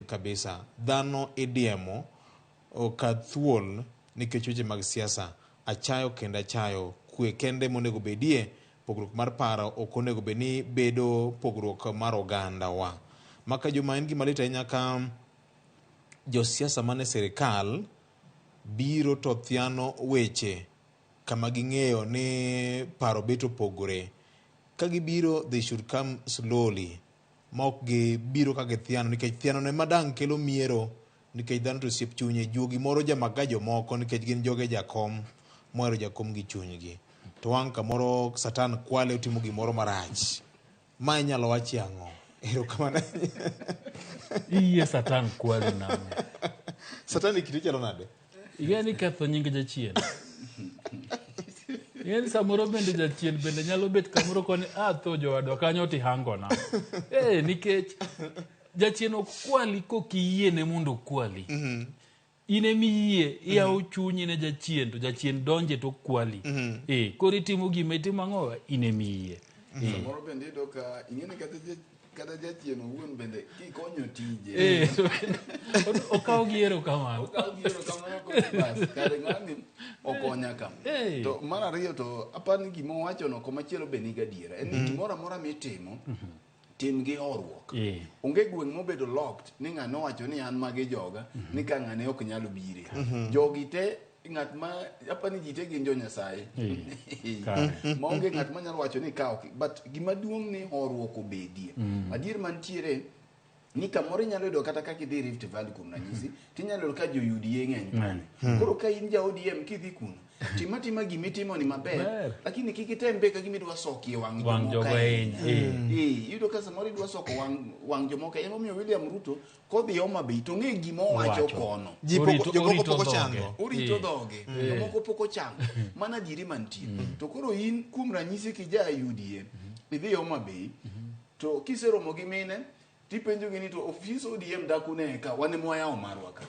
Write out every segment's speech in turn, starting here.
kabisa. Dhano idiemo okathuol nikech weche mag siasa. Achayo kendo achayo kwe kende monego bedie. Pogruok mar paro ok onego bedni bedo pogruok mar oganda wa. Maka juma en gima lit ahinya ka josiasa mane sirikal biro to thiano weche kama ging'eyo ni paro beto pogore. Ka gibiro, they should come slowly. Ma ok gibiro ka githiano nikech thiano ne madang kelo miero nikech dhano to siep chunye. Juogi moro jamaga jomoko nikech gin joge jakom mohero jakom gi chunygi. To wang' kamoro satan kwale utimo gimoro marach. Ma inyalo wachi ang'o? Ero kamano. Iye satan kwale namo. Satan ikiti chalo nade? Yani ketho nying jachien. Yani samoro bende jachien bende nyalo bet kamoro koni tho jowadwa kanyo tihango na. Nikech jachien okwali kokiyie ne mondo kwali. Ine miyie yawo chunyi ne jachien to jachien donje to kwali. Kori timo gima itimo ang'o ine miyie. Samoro bende ido ka ing'eni kata jachien owuon bende kikonyo tije. Okaw giero kamano. Bas kare ng'ani okonya kam. To mar ariyo to apani gima wacho no komachielo be niga diera. En ni gimoro amora mitimo tim gi horuok. Onge gweng' mobedo locked ni ng'ano wacho ni an mage joga ni ka ng'ane ok nyalo bire. Jogi te ng'at ma apani jite gin jo Nyasaye. Maonge ng'at ma nyalo wacho ni ka ok, but gima duong' ni horuok obedie. Adier mantiere ni kamoro nyalo yudo kata kaka idhi Rift Valley kuom ranyisi tinyalo yudo ka jo UDA ng'eny. Koro ka in ja ODM kidhi kuno timatima gimitimo ni maber lakini kik itembe ka gimidwa soki wang' jogo ahinya. Yudo ka samoro idwa soko wang' jomoko. Emo miyo William Ruto kodhi Homa Bay to ng'e gima owacho kono. Jomoko poko chango. Orito dhoge. Jomoko poko chango. Mana diri mantie. To koro in kuom ranyisi kija UDA idhi Homa Bay to kiseromo gi mine tipenjo gini to office ODM dakune ka wane moyawo marwa ka.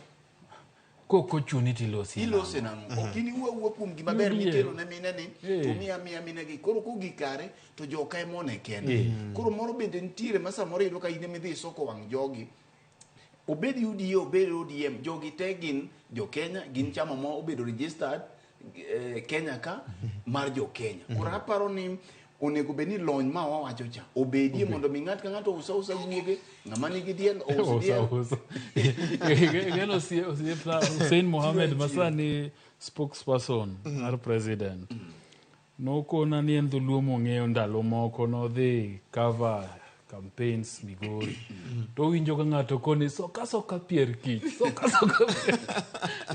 Koko chuni tilosi. Ilose nang'o. Okini wuo kuom gima ber mikelo ne mine ni to miya mine gi. Koro kugikare to joka emone kende. Koro moro bende ntiere ma samoro ido ka ine midhi soko wang' jogi. Obed UDA obed ODM jogi te gin jo Kenya gin chama mo obedo registered Kenya ka mar jo Kenya. Koro aparo ni onego bedni lony ma wawacho cha obedie mondo mi ng'at ka ng'ato usa guoge ng'ama nigi diel diel. Geno Hussein Mohamed Masani spokesperson mar president nokona ni en dholuo mong'eyo ndalo moko nodhi cover campaigns Migori to winjo ka ng'ato koni soka pier kich soka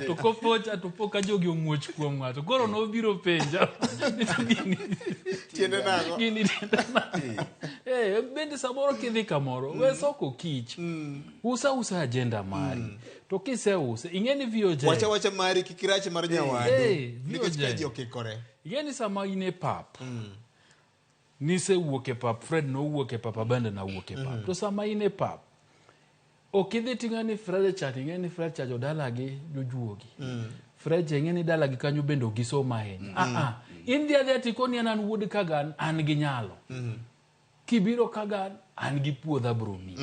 to kopocha to poka jogi omuoch kuom ng'ato koro nobiro penja tiende nago gini bende samoro kidhi kamoro we soko kich usa agenda mari to kiseuse ing'eni VOJ wacha mari kikirache mar nyawadu nikech kaji okikore ing'eni sama ine pap nise wuok e pap Fred no wuok e pap bende na wuok e pap to sama ine pap okidhi ting'ani Fred chat ing'eni Fred chat odalagi jojuogi Fred ing'eni dalagi kanyo bende ogisoma ahinya in the other tikoni an wuod kagan an gi nyalo kibiro kagan an gi puodha bromi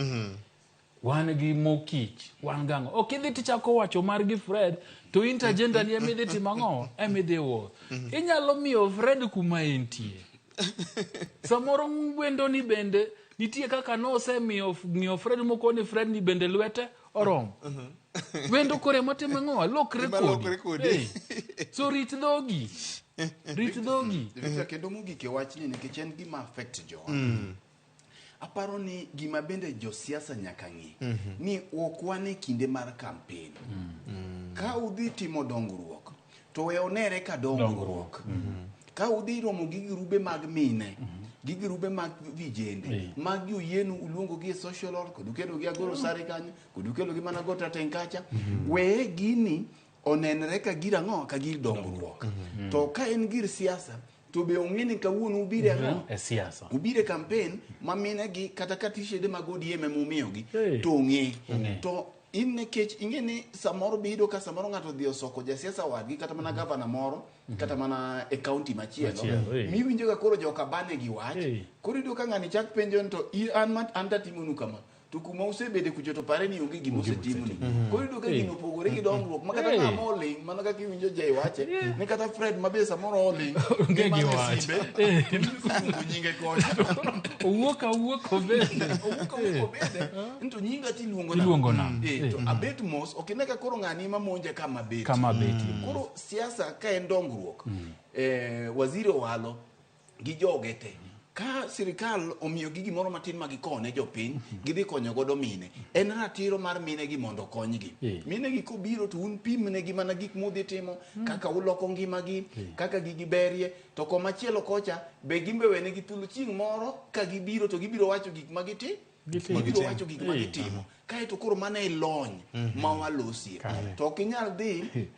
wan gi mokich wan gang'o okidhi tichako wacho mar gi Fred to intergender ni emidhi timang'o emidhi wuoth inyalo miyo Fred kuma entie samoro wendo ni bende nitie kaka nosemiyo Fred moko ni Fred ni bende lwete orom wendo kore matime ng'o lokre kodi so rit dhogi kendo mogik e wachni nikech en gima affect jo aparo ni gima bende jo siasa nyaka ng'e ni ok wan e kinde mar campaign ka udhi timo dongruok to we onere ka dongruok ka udhi romo gi grube mag mine gi grube mag vijende mag yoyenu uluongo gi social work kod ukelo gi agoro sare kanyo kod ukelo gi mana gota tenkacha we gini onenre ka gira ng'o ka gir dongruok to ka en gir siasa to be ong'eni kawuono ubire ng'o e siasa ubire campaign ma mine gi kata katishede mag ODM mumiyo gi to ng'e to in nekech ing'eni samoro bido ka samoro ng'ato dhi osoko jasiasa wadgi kata mana gavana moro kata mana e county machielo miwinjo ka koro joka bane gi wach koro ido ka ng'ani chak penjo to an tatimonu kama to kuma osebede kucho to pare ni onge gima osetimoni. Koro yudo ka gino opogore gi dongruok ma kata ng'ama oling mana kaka iwinjo Jay wache ni kata Fred mabe samoro oling onge gi wach kendo iluongo nyinge kocha owuok obede to nyinga iluongo na to abet mos ok ine ka koro ng'ani mamonje kama beti koro siasa ka en dongruok waziri Owalo gi joge te ka sirikal omiyo gi gimoro matin ma gikone jopiny gidhi konyo godo mine en ratiro mar mine gi mondo konygi mine gi kobiro to un pimne gi mana gik modhi timo kaka uloko ngimagi kaka gigi berie to komachielo kocha be gimbe wene gi thuolo chieng' moro ka gibiro to gibiro wacho gik magitimo kaeto koro mana e lony ma walosie to ok inyal dhi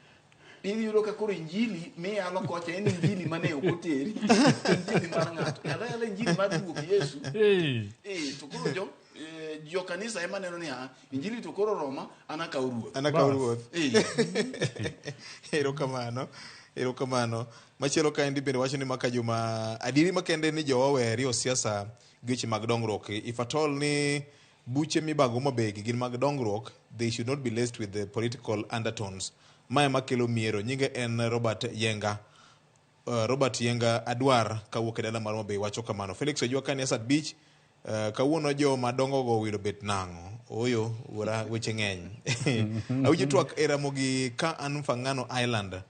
iyudo ka koro injili miyalo kocha en injili mane okoteri injili mar ng'ato yala injili mar duok Yesu to koro jo kanisa ema neno ni injili to koro Roma anakaw ruoth erokamano machielo ka endi bende wacho ni maka juma adiri makende ni jowa weri siasa geche mag dongruok if at all ni buche mibago mabegi gin mag dongruok they should not be laced with the political undertones maya makelo miero nyinge en Robert Yenga Adwar kawuok e dala mar Mabei wacho kamano Felix ojua kani Asad Beach kawuono jo madongo go wilo bet nang'o oyo ura weche ng'eny awinjo twak e Ramogi ka an Mfangano Island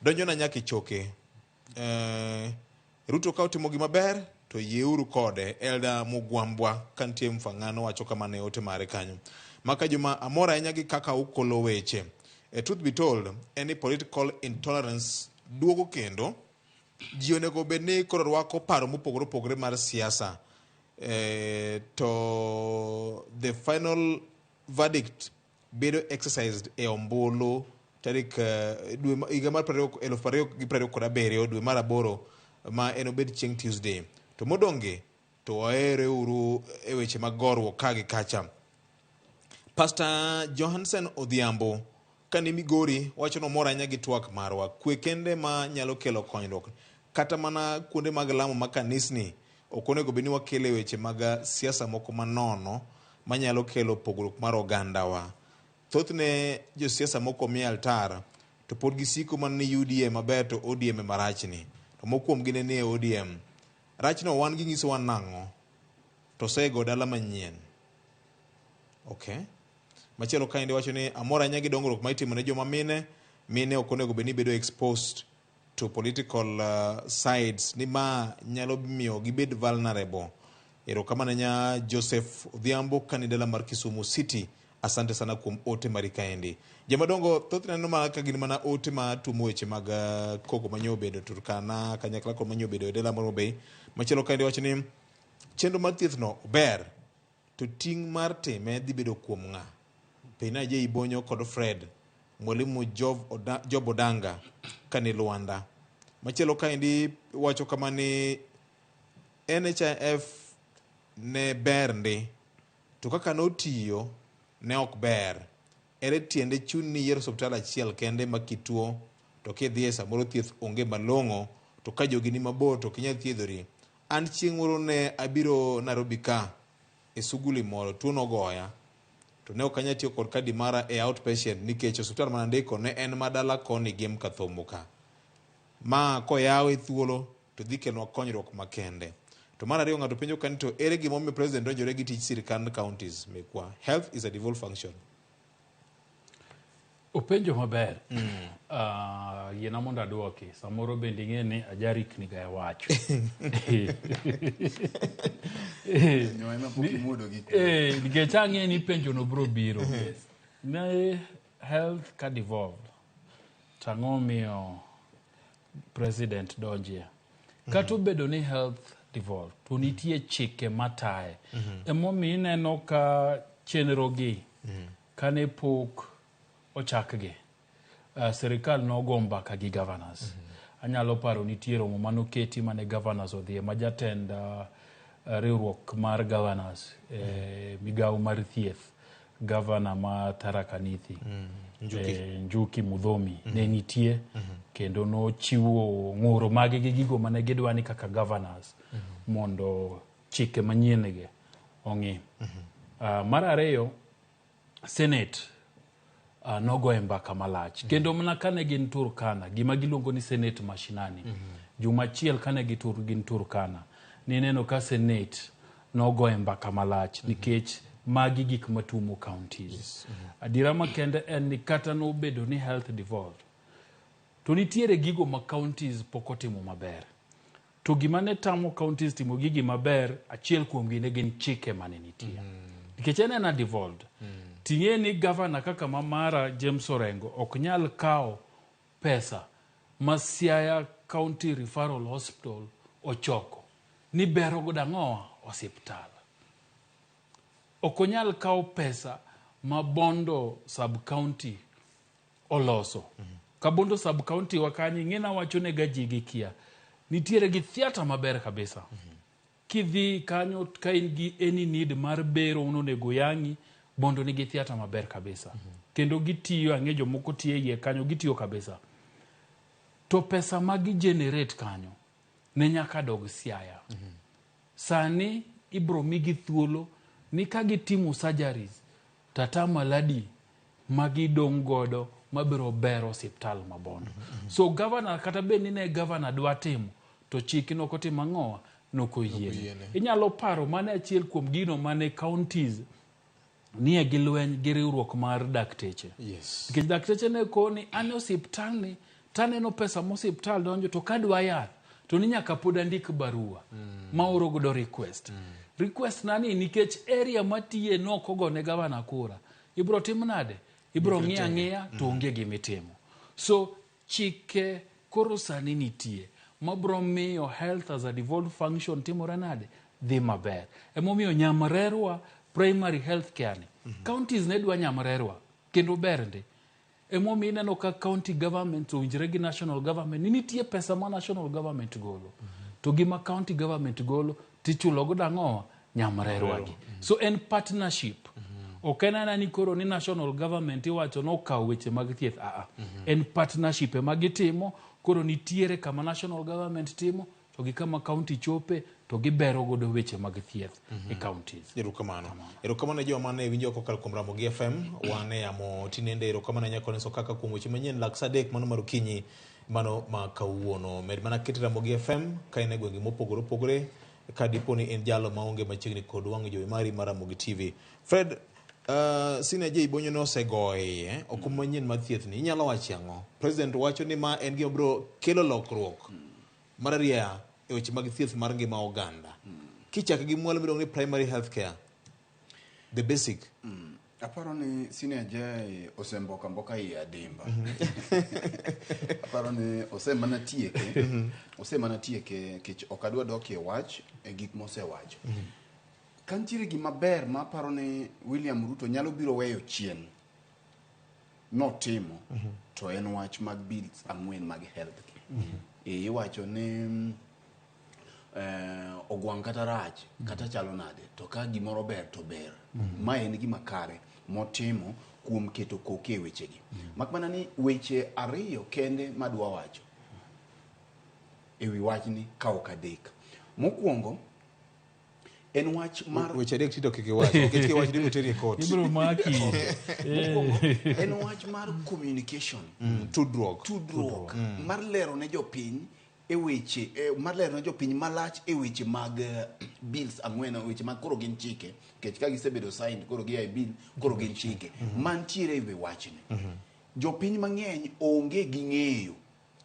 donjo na nyaka choke Ruto ka utimo gima ber to yeuru kode Elda Mugwambwa kantie Mfangano wacho kamano e ote mare kanyo maka juma amora ahinya gi kaka ukolo weche truth be told any political intolerance duogo kendo ji onego bed ni koro rwako paro mopogore opogore mar siasa to the final verdict bedo exercised e ombulu tarik higa mar 2027 dwe mar 8 ma en obed chieng' Tuesday to modonge to waere uru e weche mag gorruok kagi kacha Pastor Johansen Odhiambo kani Migori wacho no mora nya gi twak marwa kwe kende ma nyalo kelo konyruok kata mana kuonde mag lamo ma kanisni ok onego beni wakele weche mag siasa moko manono manyalo kelo pogruok mar ogandawa thothne jo siasa moko mi altar to pod gisiko man ni UDM maber to ODM marachni to mokuom gine ni ODM rachno wan gi nyiso wan nang'o to sego dala manyien okay machielo ka indi wacho ni amora nya gi dongruok ma itimo ne joma mine ok onego beni bedo exposed to political sides ni ma nyalo miyo gibed vulnerable erokamano nya Joseph Odhiambo kani dala mar Kisumu City asante sana kuom ote mari kaendi jamadongo thothne no ma ka gin mana ote ma tumo weche mag koko manyobedo Turkana kanyakla ko manyobedo dala mar Mabei machielo ka indi wacho ni chenro mar thieth no ber to ting mar time dhi bedo kuom ng'a Pina je Ibonyo kod Fred Mwalimu Job Odanga kani Luanda machielo ka indi wacho kama ni NHIF ne ber ndi to kaka notiyo ne ok ber ere tiende chuni ni yiero hospital achiel kende makituo to kidhi e samoro thieth onge malong'o to ka jogi ni mabor to kinya thiedhori an chieng' moro ne abiro Nairobi ka e suguli moro tuo nogoya to ne okanya tiyo kod kadi mara e outpatient nikech hospital mana ndiko ne en madala koni gem kathomo ka ma koyawe thuolo to dhi kelwa konyruok makende to mar ariyo ng'ato penjo kani to ere gima omiyo president donjore gi tich sirikand counties mekwa health is a devolved function openjo maber yiena mondo aduoki samoro bende ing'e ni ajarik niga e wacho nikech ang'e ni penjo no biro biro ne health ka devolved tang'o miyo president donjie kata obedo ni health devolved to nitie chike mataye emomiyo ineno ka chenro gi kane pok ochakgi sirikal nogo mbaka gi governors anyalo paro nitie romo manoketi mane governors odhie ma jatend riwruok mar governors migawo mar thieth governor ma Tharaka Nithi Njuki Mudhomi ne nitie kendo nochiwo ng'uro mage gi gigo mane gidwani kaka governors mondo chike manyien ge ong'i Mar ariyo, Senate nogoye mbaka malach. Kendo mana kane gin Turkana, gima giluongo ni Senate mashinani. Juma achiel kane gin Turkana, nineno ka Senate nogoye mbaka malach nikech magi gik matumo counties. Adira makende en ni kata nobedo ni health devolved, to nitiere gigo ma counties pok otimo maber. To gima ne tamo counties timo gigi maber, achiel kuom gi ne gin chike mane nitie. Nikech en devolved. Ting'e ni governor kaka Mara James Orengo ok nyal kawo pesa ma Siaya County Referral Hospital ochoko ni bero godang'owa osiptal. Ok onyal kawo pesa ma Bondo sub-county oloso. Ka Bondo sub-county wakanyi ng'ina wacho ne gaji gi kia. Nitiere gi theater maber kabisa. Kidhi kanyo ka in gi any need mar bero Onego yangi, Bondo nigi theater maber kabisa. Kendo gitiyo, ang'e jomoko tiyo iye kanyo, gitiyo kabisa. To pesa magi generate kanyo ne nyaka dog Siaya. Sani ibro migi thuolo ni ka gitimo surgeries tata maladi magi dong godo mabiro bero hospital ma Bondo. So governor kata beni ne governor dwa timo to chiki no kotim ang'owa noko yiene. Inyalo paro mane achiel kuom gino mane counties nie gi lweny gi riwruok mar dakteche. Yes. Nikech dakteche ne koni ane hospital ni taneno pesa mo hospital donjo to kadwa yath to ni nyaka pod andik barua ma oro godo request. Request nani nikech area matiye noko go ne governor kura. Ibro tim nade? Ibro ng'iya to onge gimitimo. So chike koro sani nitie mabro miyo health as a devolved function timore nade? Dhi maber. Emomiyo nyamrerwa primary health care ni. Counties ne dwa nyamrerwa kendo bernde. Emomiyo ineno ka county government owinjore gi national government nitie pesa ma national government golo. To gima county government golo tichulo go dang'owa nyamrerwa gi. So en partnership. Okenana ni koro ni national government iwacho no kawo weche mag thieth. En partnership ema gitimo. Koro nitiere kama national government timo to gi kama county chope to gibero godo weche mag thieth e counties. Erokamano joma ne winjo kokalo kuom Ramogi FM, wane yamo tinende erokamano nyako neso kaka kuom weche manyien lak sadek mano marukinyi mano ma kawuono. Med mana kiti Ramogi FM kaine gwenge mopogore opogore ka dipo ni en jalo maonge machiegni kod wang' jowi mari mar Ramogi TV. Fred, sine je ibonyo no segoye okum manyien mar thieth ni inyalo wacho ang'o? President wacho ni ma en gima bro kelo lokruok mar ria e weche mag thieth mar ngima oganda. Kichak gi mwalo midong ni primary health care, the basic. Aparo ni sine je osemboka mboka i adimba. Aparo ni osemana tieke kech okadwa dokie wach e gik mose wacho. Kantiere gima ber ma aparo ni William Ruto nyalo biro weyo chien notimo to en wach mag bills ang'wen mag health care. Iwacho ni ogwang' kata rach kata chalo nade to ka gimoro ber to ber. Ma en gima kare motimo kuom keto koke wechegi. Makmana ni weche ariyo kende madwa wacho ewi wachni ka ok adek. Mokwongo en wach mar weche adek tito kike wacho kike wach dino teri court Ibro maki. En wach mar communication, tudruok mar lero ne jopiny e weche mar lero ne jopiny malach e weche mag bills ang'wen, weche mag koro gin chike kech ka gisebedo signed koro gi ai bill koro gin chike mantiere ewi wachni. Jopiny mang'eny onge gi ng'eyo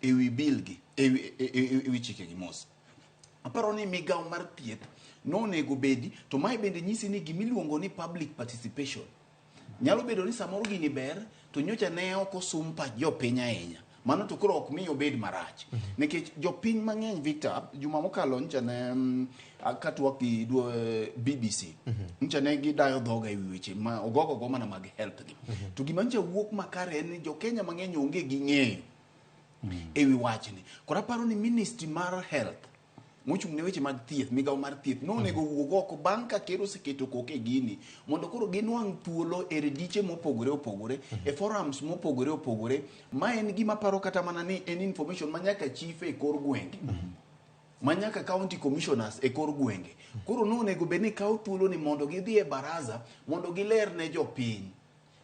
ewi bill gi ewi chike gi mos. Aparo ni migawo mar thieth no onego bedi to mai bende nyisi ni gimiluongo ni public participation. Nyalo bedo ni samoro gini ber to nyocha ne oko sumpa jopiny ahinya. Mano to koro ok miyo bed marach. Nikech jopiny mang'eny Victor, juma mokalo ncha ne katwak gi BBC. Ncha ne gidayo dhoga ewi weche ma ogogo go mana mag health gi. To gima ncha wuok makare en ni jo Kenya mang'eny onge gi ng'eyo ewi wachni. Kora paro ni ministry mar health mochung' ne weche mag thieth, migawo mar thieth no onego wuog oko bang' ka ker oseketo koke gini mondo koro ginwang' thuolo e rediche mopogore opogore e forums mopogore opogore. Ma en gima paro kata mana ni en information ma nyaka chief e kor gwenge manyaka county commissioners e kor gwenge. Koro nonego bed ni kawo thuolo ni mondo gidhi e baraza mondo giler ne jopiny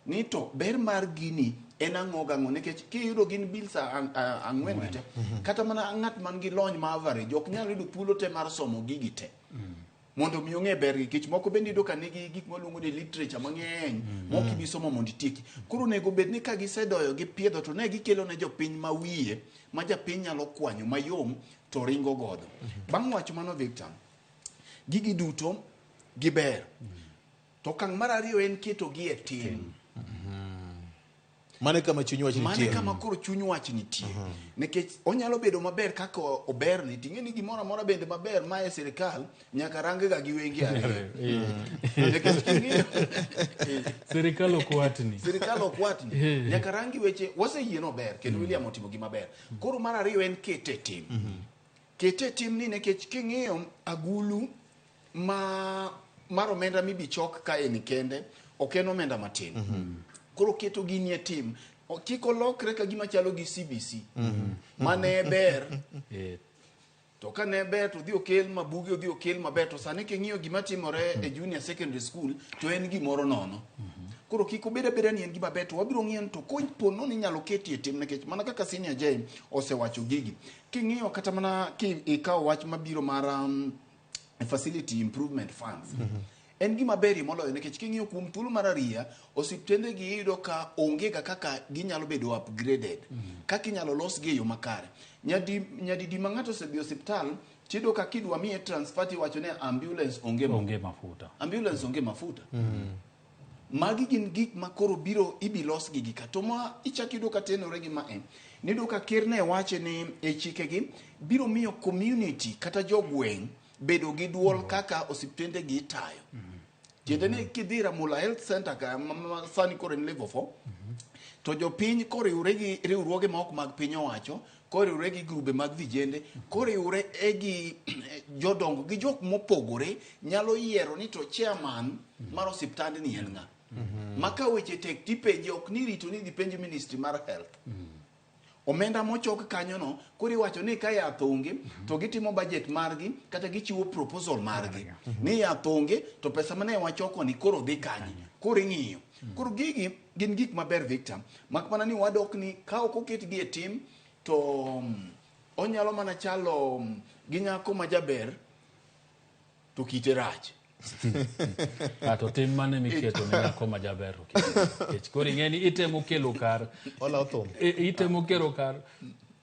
ni to ber mar gini en ang'o gang'o, nikech kiyudo gin bills ang'wen gite kata mana ng'at man gi lony ma average ok nyal yudo thuolo te mar somo gigi te mondo mi ong'e bergi, kich moko bende yudo ka nigi gik maluongo ni literature mang'eny mok ibi somo mondo itieki. Koro onego bed ni ka gisedoyo gi piedho to ne gikelo ne jopiny ma wiye ma japiny nyalo kwanyo mayom to ringo godo. Bang' wacho mano Victor, gigi duto giber, to okang' mar ariyo en keto gi e tim. Mane kama chuny wach nitie. Mane kama koro chuny wach nitie. Nikech onyalo bedo maber kaka ober ni. Ting'e ni gimoro amora bende maber ma e sirikal nyaka range ga gi wengi ariyo. Nikech king'iyo sirikal ok watni. Sirikal ok watni. Nyaka rangi weche waseyie no ber kendo William otimo gima ber. Koro mar ariyo en kete tim. Kete tim ni nikech king'iyo agulu mar omenda mibi chok ka en kende ok en omenda matin. Koro keto gini e tim kiko lokre ka gima chalo gi CBC mane ber to ka ne ber to dhi okel mabuge dhi okel maber to sani king'iyo gima timore e junior secondary school to en gimoro nono. Koro kiko beda ni en gima ber to wabiro ng'iyo to kopono ni nyalo keti e tim nikech mana kaka senior Jay osewacho gigi. King'iyo kata mana ikawo wach mabiro mar facility improvement funds. En gima beri moloyo nikech king'iyo kuom thuolo mar ariya osiptende gi yudo ka onge ga kaka ginyalo bedo upgraded, kaka inyalo los gi e yo makare. Nyadi ma ng'ato osedhi osiptal tido ka kidwa miye transfer tiwacho ne ambulance onge mafuta. Ambulance onge mafuta. Magi gin gik ma koro biro ibilos gi ka to ma ichakido ka tenore gi ma en nido ka kirne wache ni e chike gi biro miyo community kata jogweng bedo gi duol kaka osiptende gi tayo. Tiende ni kidhira Mula Health Center ka sani kore en level 4 to jopiny koriwre gi riwruoge ma ok mag piny owacho, koriwre gi grube mag vijende, koriwre gi jodongo gi jok mopogore nyalo yiero ni to chairman mar osiptand ni en ng'a. Maka weche tek tipenje ok ni rito ni dipenje ministry mar health. Omenda mochok kanyo no kuri wacho ni ka yath onge to gitimo budget margi kata gichiwo proposal margi ni yath onge to pesa mane wachoko ni koro dhi kanye koro ing'iyo. Koro gigi gin gik maber Victor, mak mana ni wadok ni ka ok oket gi e tim to onyalo mana chalo gi nyako ma jaber to kite rach. To tim mane miketo ne nyako ma jaber kech koro ing'eni itemo kelo kar itemo kelo kar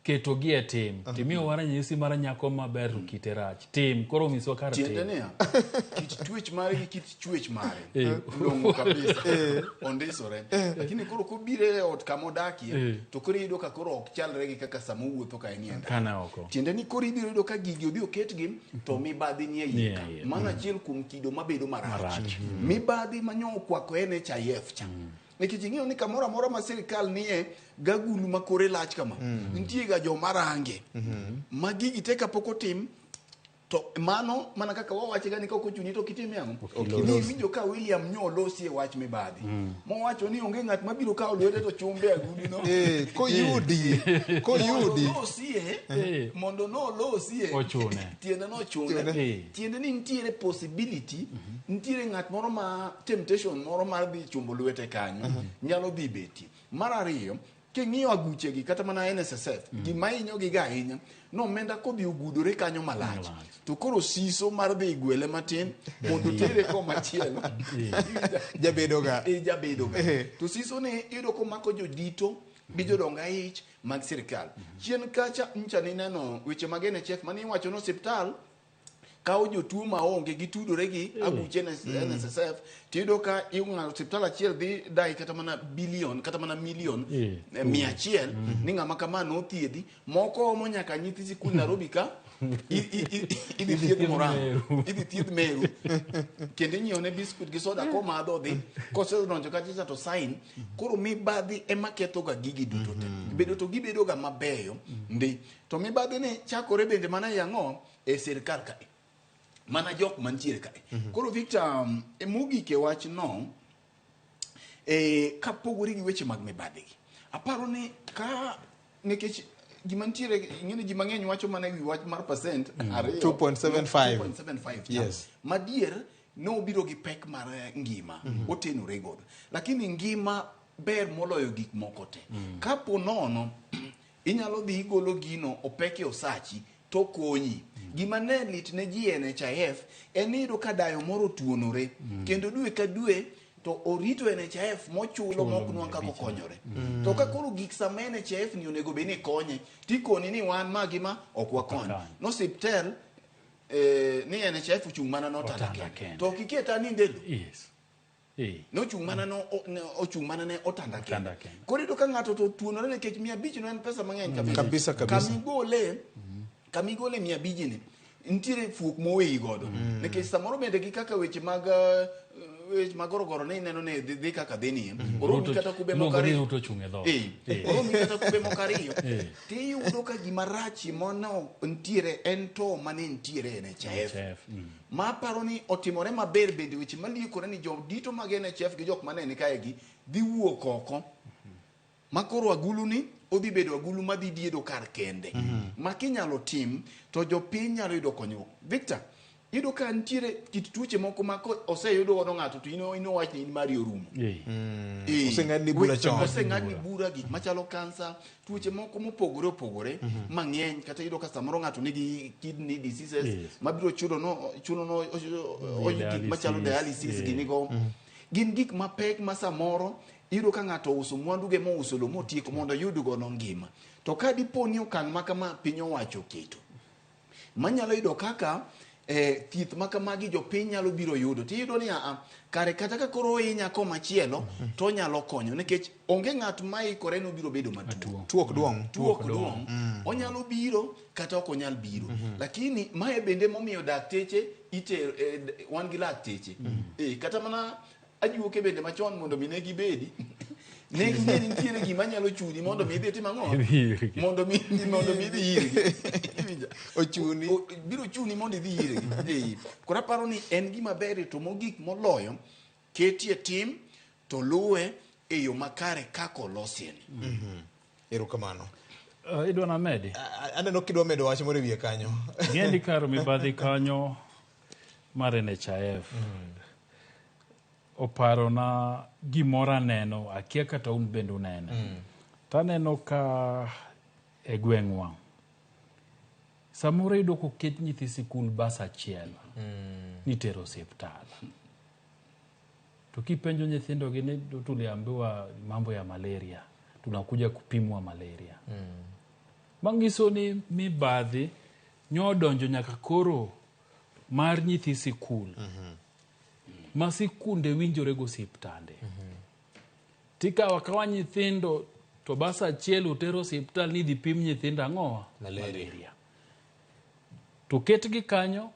keto gi e tim timiyo wara nyisi mara nyako maber kite rach tim koro miswa kar tim tiende niya kit twech mare gi kit chwech mare longo kabisa ondisore lakini koro kubire ot kamodakie to koro yudo ka koro ok chalre gi kaka samo wuotho ka enienda kana oko tiende ni koro ibiro yudo ka gigi obi oketgi to mibadhi nie yika mana achiel kuom kido mabedo marach mibadhi manyo okwako NHIF cha nikech ing'eyo ni kamoro amora ma sirikal nie gagulu makore lach kama nitie ga joma range ma gigi te kapok otim to mano mana kaka wawache ga ni ka ochuni to kitime ang'o ni winjo ka William nyolosi e wach mibadhi mowacho ni onge ng'at mabiro kawo lwete to chumbe agulu no koyudi mondo nolosie ochune tiende no chune tiende ni nitiere possibility nitiere ng'at moro ma temptation moro mar dhi chumbo lwete kanyo nyalo dhi beti. Mar ariyo king'iyo aguche gi kata mana NSSF gima inyo gi ga ahinya no omenda kodhi ogudore kanyo malach to koro siso mar dhi gwele matin mondo tere ko machielo jabedo ga to siso ne yudo ko mako jodito gi jodonga ich mag sirikal chien kacha ncha ni neno weche mag NHF mani wacho no hospital kawo jotuo maonge gitudore gi aguche NSSF tido ka iung'alo hospital achiel dhi dai kata mana bilion kata mana milion 100 ni ng'ama kama no thiedhi moko omo nyaka nyithi sikul Nairobi ka idhi thiedh Murang'a idhi thiedh Meru kendo inyiewo ne biskut gi soda ko madho dhi kosedonjo kacha to sign koro mibadhi ema ketho ga gigi duto te bedo to gibedo ga mabeyo ndi to mibadhi ni chakore bende mana yang'o e sirikal ka mana jok mantiere kae. Koro Victor mogike wach no kapogore gi weche mag mibadhi gi aparo ni ka nikech gimantiere ing'eni ji mang'eny wacho mana ewi wach mar percent 2.75 yes madier no obiro gi pek mar ngima otenore godo lakini ngima ber moloyo gik moko te kapo nono inyalo dhi igolo gino opeke osachi to konyi gima ne lit ne ji NHIF en iyudo ka dayo moro tuonore kendo dwe ka dwe to orito NHIF mochulo moknwa kako konyore to ka koro gik sama NHIF ni onego beni konye tikoni ni wan magima ok wakony no siptel ni NHIF ochung' mana notanda to kiketa ni ndelo yes no chung' mana no ochung' mana ne otanda kende koro iyudo ka ng'ato to tuonore nikech 500 no en pesa mang'eny kabisa kamigole 500 ni ntiere fuok mowei godo nikech samoro bende gi kaka weche mag gorogoro ne ineno ne dhi kaka dhini oromi kata kube mokariyo oromi kata kube mokariyo tiyudo ka gima rachi mono ntiere en to mane ntiere NHIF ma paro ni otimore maber bende weche maliekore ni jodito mag NHIF gi jok mane ni kaegi dhi wuok oko makoro agulu ni odhi bedo agulu madhi diedo kar kende ma kinyalo tim to jopiny nyalo yudo konyruok Victor yudo ka ntiere kit tuoche moko ma oseyudo godo ng'ato to ino wach ni mari orumo oseng'adni bura chon oseng'adni bura gik machalo kansa tuoche moko mopogore mang'eny kata yudo ka samoro ng'ato nigi kidney diseases mabiro chuno no gik machalo dialysis ginigo gin gik mapek ma samoro iyudo ka ng'ato uso mwanduge mouso lo motieko mondo yudgo no ngima to ka dipo ni okang' ma kama piny owacho keto manyalo yudo kaka thieth makamagi jopiny nyalo biro yudo tiyudo ni kare kata ka koro inya komachielo to nyalo konyo nikech onge ng'at ma ikore no biro bedo matuo tuok duong onyalo biro kata ok onyal biro lakini mae bende momiyo dakteche wan gi lakteche kata mana ajuoke bende machon mondo mine gibedi ne ng'eni ntiere gima nyalo chuni mondo mi idhi tim ang'o mondo mi idhi irgi ochuni biro chuni mondo idhi irgi koro aparo ni en gima ber to mogik moloyo ketie tim to luwe e yo makare kako losien erokamano idwa na medi aneno kidwa medo wach moro wiye kanyo ng'endi karo mibadhi kanyo mar NHIF oparo na gimora neno akia kata un bende unene taneno ka e gweng'wa samoro yudo koket nyithi sikul bas achiel nitero osiptal to kipenjo nyithindo gi ni tuliambiwa mambo ya malaria tunakuja kupimwa malaria mangiso ni mibadhi nyodonjo nyaka koro mar nyithi sikul ma sikunde winjore go osiptande tikawa kawa nyithindo to basa achiel utero osiptal ni dhi pim nyithindo ang'o malaria to ketgi kanyo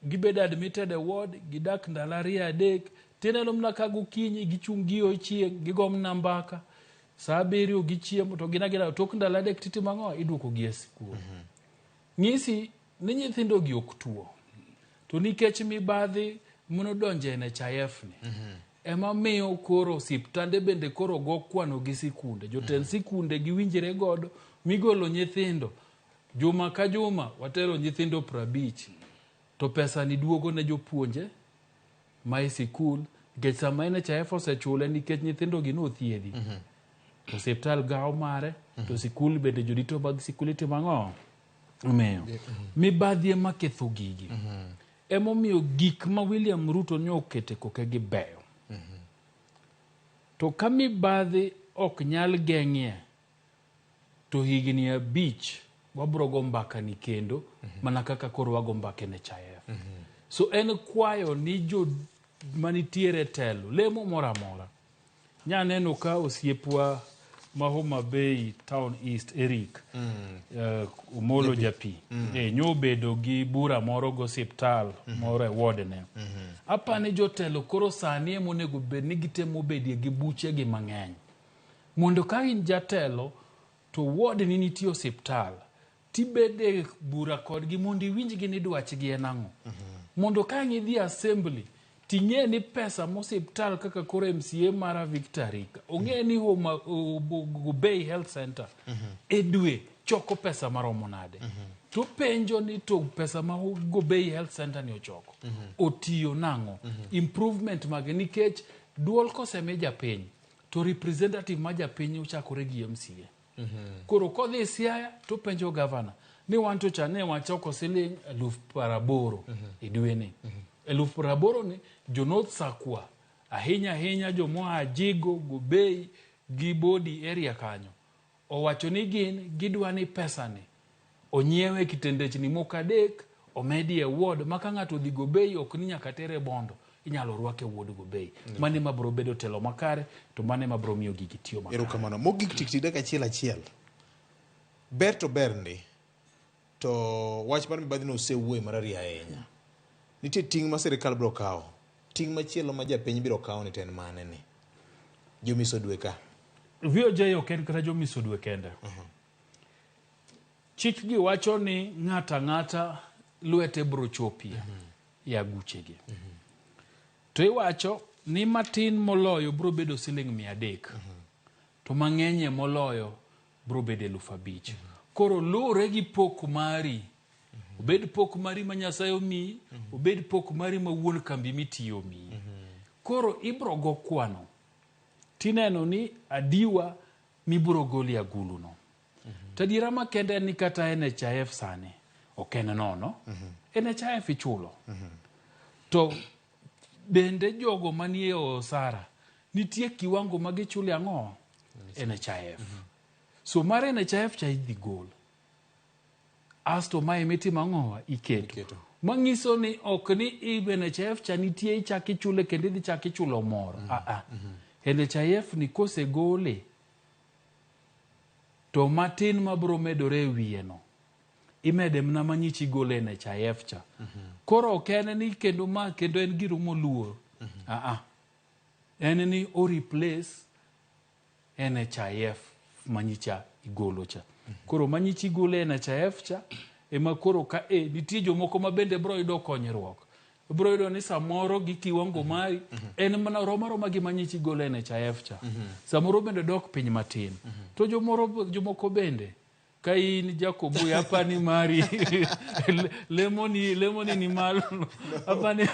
gibedo admitted e ward gidak ndalo 2-3 tineno mna ka gokinyi gichung' gi ochieng' gigom nambaka saa 7 gichiemo to gina tok ndalo 3 titimo ang'o iduoko gi e sikul ng'isi ni nyithindo gi ok tuo to nikech mibadhi muno donje NHIF ni ema miyo koro osiptande bende koro go kwano gi sikunde jotend sikunde giwinjire godo migolo nyithindo juma ka juma watero nyithindo 50 to pesa ni duogo ne jopuonje mai sikul nikech sama NHIF osechule nikech nyithindo gi no thiedhi to osiptal gawo mare to sikul bende jodito mag sikul itimo ang'o omiyo mibadhi ema ketho gigi emomiyo gik ma William Ruto nyo okete koke gi beyo to ka mibadhi ok nyal geng'ie to higni 5 wabro go mbaka ni kendo mana kaka koro wago mbaka NHIF so en kwayo ni jo manitiere telo lemo mora nyaneno ka osiepwa ma Homa Bay Town East Eric Omolo Japi nyobedo gi bura moro go osiptal moro e ward ne apani jotelo koro sani monego bed ni gitemo bedie gi buche gi mang'eny mondo ka in jatelo to ward ni nitie osiptal tibede bura kodgi mondo iwinjgi ni dwachgi en ang'o mondo ka idhi assembly ting'e ni pesa mosiptal kaka koro MCA mara Victoria ong'e ni Homa Bay Health Center e dwe choko pesa maromo nade. To penjo ni to pesa ma Gobei Health Center ni ochoko. Otiyo nango. Improvement mage nikech duol koseme japiny. To representative ma japiny uchakore gi MCA. Koro kodhi Siaya to penjo governor. Ni wanto cha ne wachoko siling 8,000 e dwe ni. 8,000 ni Jonoth Sakwa. Ahinya jomoa Jigo, Gobei, Gibodi area kanyo. Owacho ni gidwa ni pesa ni. Onyiewe kitendechni mokadek, omedi e ward, maka ng'ato dhi Gobei ok ni nyaka tere bondo. Inyalo rwake wuod Gobei. Mane mabro bedo telo makare, to mane mabro miyo gigi tiyo makare. Erokamano. Mogik tik dek achiel. Ber to ber ndi. To wach mar mibadhi no osewuoye marari ahinya. Nitie ting' ma sirikal biro kawo. Ting' machielo ma japiny biro kawo ni ten mane ni. Jomiso dwe ka. VOJ ok en kata jomiso dwe kende. Chik gi wacho ni ng'ata lwete biro chopia ya guchegi. To iwacho ni matin moloyo biro bedo siling 300. To mang'enye moloyo biro bedo 5,000. Koro lure gi pok mari. Obed pok mari ma Nyasaye omiyi, obed pok mari ma wuon kambi mitiyo omiyi. Koro ibro go kwano. Tineno ni adiwa mibro goli agulu no. Tadiera makende ni kata NHIF sane. Ok en nono. NHIF ichulo. To bende jogo manie osara nitie kiwango magichule ang'o? NHIF. So mare NHIF cha idhi gol. Asto mae miti mang'owa iketo. Mangiso ni ok ni NHIF cha nitie ichaki chule kendo idhi chaki chulo moro. NHIF ni kose gole. To matin mabro medore wiye no. Imede mna manyichi gole NHIF cha. Koro ok en ni kendo en giro moluor. En ni o replace NHIF manyicha igolo cha. Koro manyichi gole NHIF cha ema koro ka nitie jomoko ma bende bro yudo konyruok. Bro yudo ni samoro gi kiwango mari en mana roma gi manyichi gole NHIF cha. Samoro bende dok piny matin. To jomoko bende ka in Jacob hapa ni mari lemoni ni malo hapa ni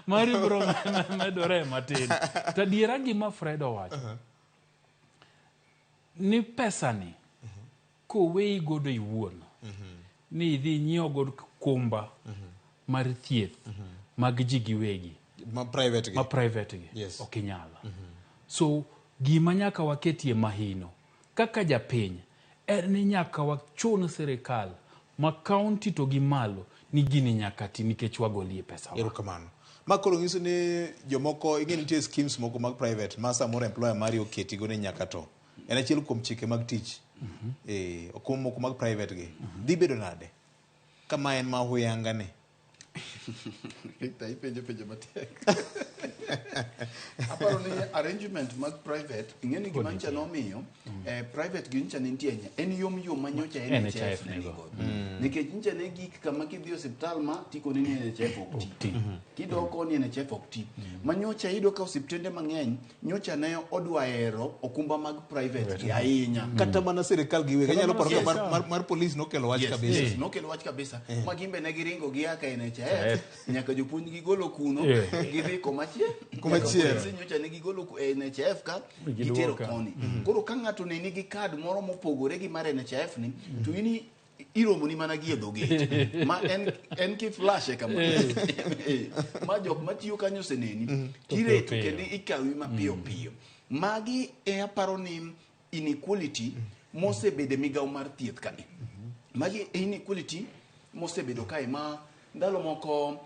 mari bro medore matin. Tadiera gima Fredo wacho. Ni pesa ni kowe godo iwuon. Ni idhi nyiewo god okumba mar thieth mag ji giwegi. Ma private gi. Yes. Ok inyalo. So gima nyaka waketie mahino. Kaka japiny en ni nyaka wachun sirikal ma county to gi malo ni gini nyaka ti nikech wagolie pesa. Erokamano. Makoro ngiso ni jomoko ingeni tie schemes moko mag private ma samoro employer mari oketi go ne nyaka to. En achiel kuom chike mag tich. Okumba moko mag private gi. Dhi bedo nade? Kama en ma huyanga ne. Penjo matek. Aparo ni arrangement mag private ingeni gima ncha nomiyo private gi ncha nitie en yom manyocha NHIF ne go. Nikech ncha ne gik kama kidhi hospital ma tiko ni NHIF okti. Kidoko ni NHIF okti. Manyocha ido ka hospitende mang'eny nyocha ne odwa ero okumba mag private gi ahinya. Kata mana sirikal gi wega nyalo paro mar police nokelo wach kabisa. Yes, nokelo wach kabisa. Ma gimbe ne giringo gi aka NHIF nyaka jopuonj gi golo kuno gidhi komachielo nyocha ne gigolo NHIF ka gitero koni. Koro ka ng'ato ne nigi kad moro mopogore gi mar NHIF ni to ini iromo ni mana gi edhoge ma en ki flash kama ma jok matiyo kanyo seneni tireto kendo ikawi mapiyo piyo. Magi aparo ni inequality mosebede migawo mar thieth kani. Magi inequality mosebedo kae ma ndalo moko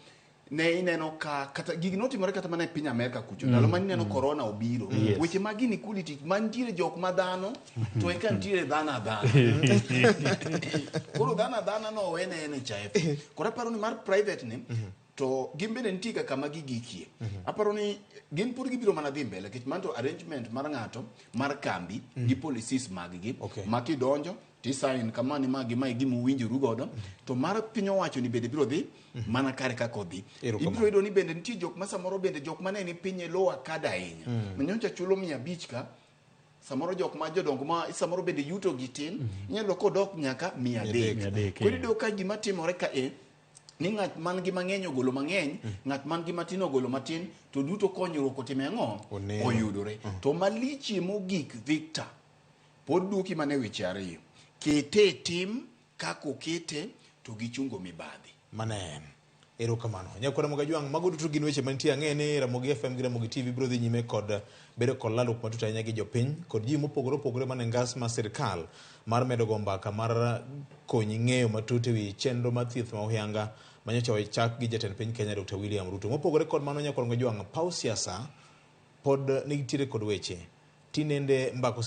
ne ineno ka kata gigi notimore kata mana e piny Amerika kucho ndalo mani neno corona obiro weche mag inequality mantiere jok madhano to eka ntiere dhana koro dhana no wene NHIF koro aparo ni mar private ni to gimbene ntiga kama gigikie aparo ni gin pur gibiro mana dhi mbele kech manto arrangement mar ng'ato mar kambi gi policies mag gi makidonjo tisign kama ni magi mai gimu winjoru godo to mar piny owacho ni bende biro dhi mana kare kako dhi ibiro yudo ni bende nitie jok ma samoro bende jok mane ni piny lower kada ahinya manyocha chulo 500 ka samoro jok ma jodongo ma samoro bende yuto gi tin inyalo kodok nyaka 300 kodi do ka gima timore ka ni ng'at man gi mang'eny ogolo mang'eny ng'at man gi matin ogolo matin to duto konyruok otime ang'o oyudore to malichie mogik Victor pod duoki mane weche ariyo kete tim kako kete to gichungo mibadhi manen erokamano nyakwana Mogajwang' mago duto gin weche mantie ang'e ni Ramogi FM gi Ramogi TV biro dhi nyime kod bedo kod lalruok matut ahinya gi jopiny kod ji mopogore opogore mane ngas ma sirikal mar medo go mbaka mar konyi ng'eyo matut ewi chenro mar thieth ma ohuyanga manyocha chak gi jatend piny Kenya Dr. William Ruto. Mopogore kod mano nyakwana Mogajwang' paw siasa pod nigitiere kod weche tinende mbako